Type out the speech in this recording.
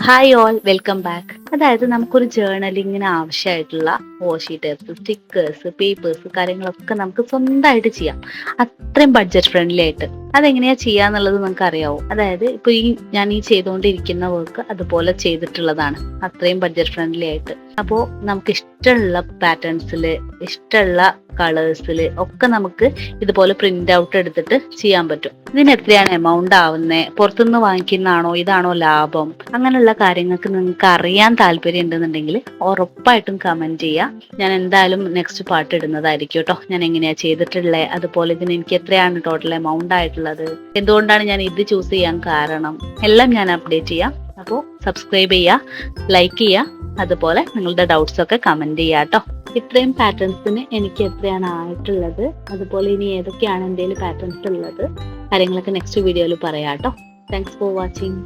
Hi all welcome back. അതായത് നമുക്കൊരു ജേർണലിങ്ങിന് ആവശ്യമായിട്ടുള്ള വാഷി ടേപ്സ്, സ്റ്റിക്കേഴ്സ്, പേപ്പേഴ്സ് കാര്യങ്ങളൊക്കെ നമുക്ക് സ്വന്തമായിട്ട് ചെയ്യാം. അത്രയും ബഡ്ജറ്റ് ഫ്രണ്ട്ലി ആയിട്ട്. അതെങ്ങനെയാ ചെയ്യാന്നുള്ളത് നിങ്ങൾക്ക് അറിയാവോ? അതായത് ഇപ്പൊ ഞാൻ ചെയ്തുകൊണ്ടിരിക്കുന്ന വർക്ക് അതുപോലെ ചെയ്തിട്ടുള്ളതാണ്. അത്രയും ബഡ്ജറ്റ് ഫ്രണ്ട്ലി ആയിട്ട്. അപ്പോൾ നമുക്ക് ഇഷ്ടമുള്ള പാറ്റേൺസിൽ, ഇഷ്ടമുള്ള കളേഴ്സിൽ ഒക്കെ നമുക്ക് ഇതുപോലെ പ്രിന്റ് ഔട്ട് എടുത്തിട്ട് ചെയ്യാൻ പറ്റും. ഇതിന് എത്രയാണ് എമൗണ്ട് ആവുന്നത്, പുറത്തുനിന്ന് വാങ്ങിക്കുന്നതാണോ, ഇതാണോ ലാഭം, അങ്ങനെയുള്ള കാര്യങ്ങൾക്ക് നിങ്ങൾക്ക് അറിയാൻ താല്പര്യം ഉണ്ടെന്നുണ്ടെങ്കിൽ ഉറപ്പായിട്ടും കമന്റ് ചെയ്യുക. ഞാൻ എന്തായാലും നെക്സ്റ്റ് പാർട്ട് ഇടുന്നതായിരിക്കും കേട്ടോ. ഞാൻ എങ്ങനെയാ ചെയ്തിട്ടുള്ളത്, അതുപോലെ ഇതിന് എനിക്ക് എത്രയാണ് ടോട്ടൽ എമൗണ്ട് ആയിട്ടുള്ളത്, എന്തുകൊണ്ടാണ് ഞാൻ ഇത് ചൂസ് ചെയ്യാൻ കാരണം, എല്ലാം ഞാൻ അപ്ഡേറ്റ് ചെയ്യാം. അപ്പോൾ സബ്സ്ക്രൈബ് ചെയ്യുക, ലൈക്ക് ചെയ്യുക, അതുപോലെ നിങ്ങളുടെ ഡൗട്ട്സ് ഒക്കെ കമന്റ് ചെയ്യുക കേട്ടോ. ഇത്രയും പാറ്റേൺസിന് എനിക്ക് എത്രയാണ് ആയിട്ടുള്ളത്, അതുപോലെ ഇനി ഏതൊക്കെയാണ് എൻ്റെ പാറ്റേൺസ് ഉള്ളത്, കാര്യങ്ങളൊക്കെ നെക്സ്റ്റ് വീഡിയോയിൽ പറയാം കേട്ടോ. Thanks for watching.